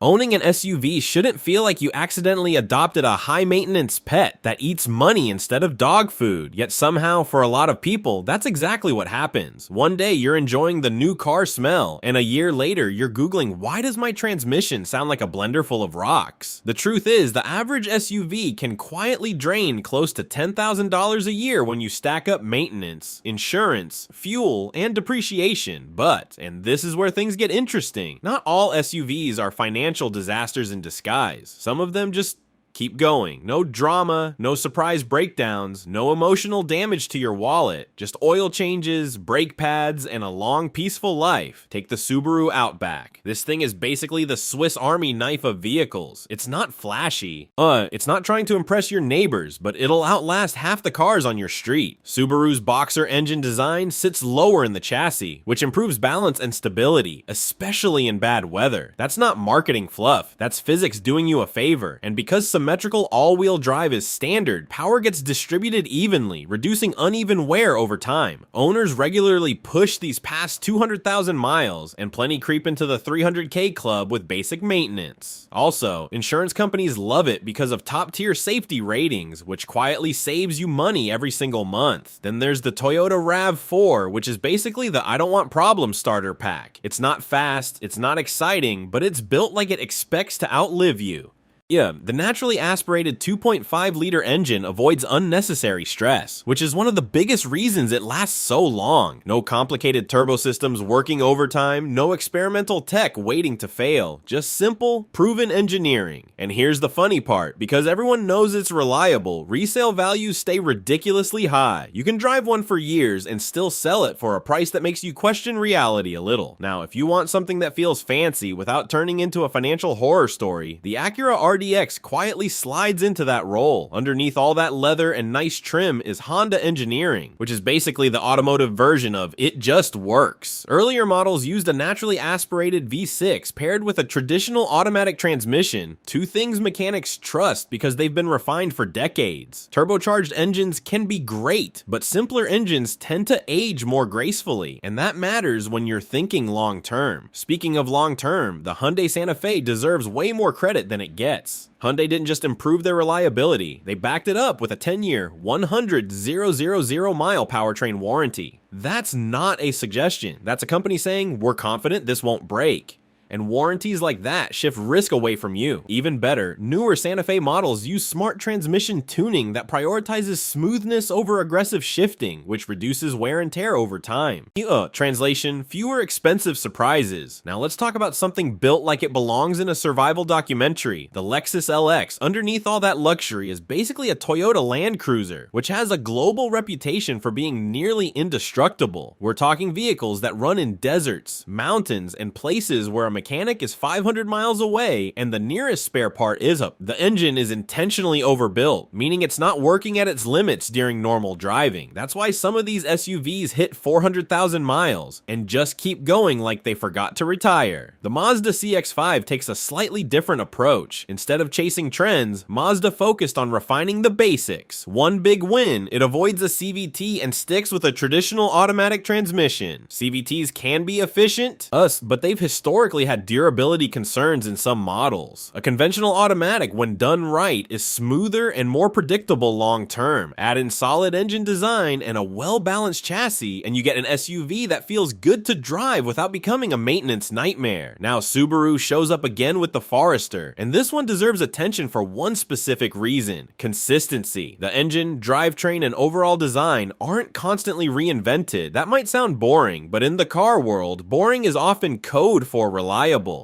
Owning an SUV shouldn't feel like you accidentally adopted a high-maintenance pet that eats money instead of dog food, yet somehow, for a lot of people, that's exactly what happens. One day you're enjoying the new car smell, and a year later you're Googling, why does my transmission sound like a blender full of rocks? The truth is, the average SUV can quietly drain close to $10,000 a year when you stack up maintenance, insurance, fuel, and depreciation. But, and this is where things get interesting, not all SUVs are financial disasters in disguise. Some of them just keep going. No drama, no surprise breakdowns, no emotional damage to your wallet, just oil changes, brake pads, and a long, peaceful life. Take the Subaru Outback. This thing is basically the Swiss Army knife of vehicles. It's not flashy. It's not trying to impress your neighbors, but it'll outlast half the cars on your street. Subaru's boxer engine design sits lower in the chassis, which improves balance and stability, especially in bad weather. That's not marketing fluff. That's physics doing you a favor. And because symmetrical all-wheel drive is standard, power gets distributed evenly, reducing uneven wear over time. Owners regularly push these past 200,000 miles, and plenty creep into the 300K club with basic maintenance. Also, insurance companies love it because of top-tier safety ratings, which quietly saves you money every single month. Then there's the Toyota RAV4, which is basically the I don't want problems starter pack. It's not fast, it's not exciting, but it's built like it expects to outlive you. Yeah, the naturally aspirated 2.5-liter engine avoids unnecessary stress, which is one of the biggest reasons it lasts so long. No complicated turbo systems working overtime, no experimental tech waiting to fail, just simple, proven engineering. And here's the funny part, because everyone knows it's reliable, resale values stay ridiculously high. You can drive one for years and still sell it for a price that makes you question reality a little. Now, if you want something that feels fancy without turning into a financial horror story, the Acura RDX quietly slides into that role. Underneath all that leather and nice trim is Honda engineering, which is basically the automotive version of it just works. Earlier models used a naturally aspirated V6 paired with a traditional automatic transmission, two things mechanics trust because they've been refined for decades. Turbocharged engines can be great, but simpler engines tend to age more gracefully, and that matters when you're thinking long term. Speaking of long term, the Hyundai Santa Fe deserves way more credit than it gets. Hyundai didn't just improve their reliability, they backed it up with a 10-year, 100,000-mile powertrain warranty. That's not a suggestion. That's a company saying, we're confident this won't break. And warranties like that shift risk away from you. Even better, newer Santa Fe models use smart transmission tuning that prioritizes smoothness over aggressive shifting, which reduces wear and tear over time. Translation, fewer expensive surprises. Now let's talk about something built like it belongs in a survival documentary. The Lexus LX, underneath all that luxury, is basically a Toyota Land Cruiser, which has a global reputation for being nearly indestructible. We're talking vehicles that run in deserts, mountains, and places where a mechanic is 500 miles away and the nearest spare part is up. The engine is intentionally overbuilt, meaning it's not working at its limits during normal driving. That's why some of these SUVs hit 400,000 miles and just keep going like they forgot to retire. The Mazda CX5 takes a slightly different approach. Instead of chasing trends, Mazda focused on refining the basics. One big win, it avoids a CVT and sticks with a traditional automatic transmission. CVTs can be efficient, but they've historically had durability concerns in some models. A conventional automatic, when done right, is smoother and more predictable long term. Add in solid engine design and a well-balanced chassis, and you get an SUV that feels good to drive without becoming a maintenance nightmare. Now Subaru shows up again with the Forester, and this one deserves attention for one specific reason: consistency. The engine, drivetrain, and overall design aren't constantly reinvented. That might sound boring, but in the car world, boring is often code for reliable.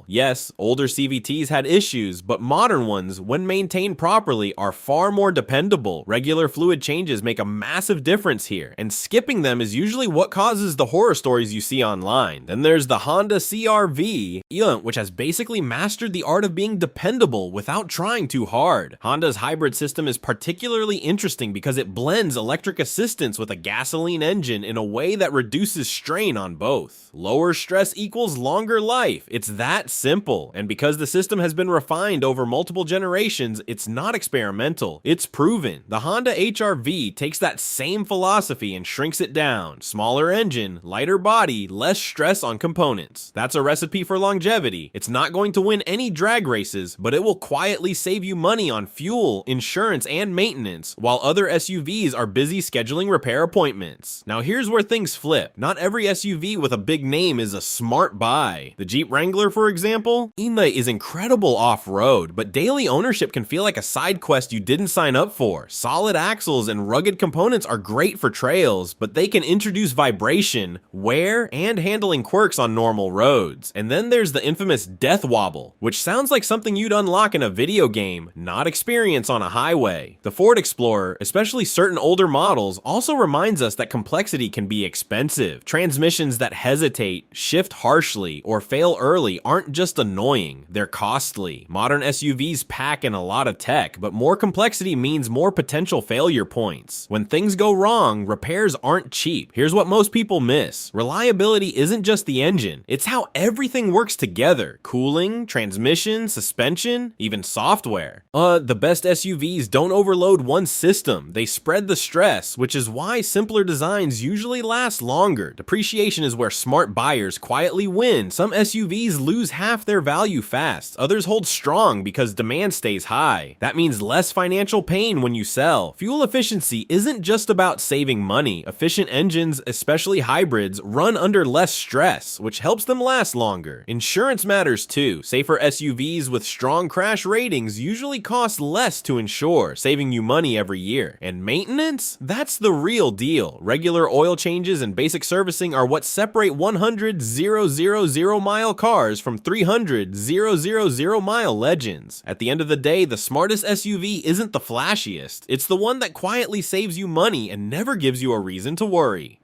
Yes, older CVTs had issues, but modern ones, when maintained properly, are far more dependable. Regular fluid changes make a massive difference here, and skipping them is usually what causes the horror stories you see online. Then there's the Honda CR-V, which has basically mastered the art of being dependable without trying too hard. Honda's hybrid system is particularly interesting because it blends electric assistance with a gasoline engine in a way that reduces strain on both. Lower stress equals longer life. It's It's that simple, and because the system has been refined over multiple generations, it's not experimental, it's proven. The Honda HR-V takes that same philosophy and shrinks it down. Smaller engine, lighter body, less stress on components. That's a recipe for longevity. It's not going to win any drag races, but it will quietly save you money on fuel, insurance, and maintenance, while other SUVs are busy scheduling repair appointments. Now here's where things flip. Not every SUV with a big name is a smart buy. The Jeep Wrangler, for example, is incredible off-road, but daily ownership can feel like a side quest you didn't sign up for. Solid axles and rugged components are great for trails, but they can introduce vibration, wear, and handling quirks on normal roads. And then there's the infamous death wobble, which sounds like something you'd unlock in a video game, not experience on a highway. The Ford Explorer, especially certain older models, also reminds us that complexity can be expensive. Transmissions that hesitate, shift harshly, or fail early aren't just annoying, they're costly. Modern SUVs pack in a lot of tech, but more complexity means more potential failure points. When things go wrong, repairs aren't cheap. Here's what most people miss. Reliability isn't just the engine, it's how everything works together. Cooling, transmission, suspension, even software. The best SUVs don't overload one system, they spread the stress, which is why simpler designs usually last longer. Depreciation is where smart buyers quietly win. Some SUVs lose half their value fast, others hold strong because demand stays high. That means less financial pain when you sell. Fuel efficiency isn't just about saving money. Efficient engines, especially hybrids, run under less stress, which helps them last longer. Insurance matters too. Safer SUVs with strong crash ratings usually cost less to insure, saving you money every year. And maintenance? That's the real deal. Regular oil changes and basic servicing are what separate 100,000 mile cars from 300,000 mile legends. At the end of the day, the smartest SUV isn't the flashiest. It's the one that quietly saves you money and never gives you a reason to worry.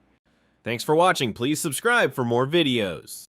Thanks for watching. Please subscribe for more videos.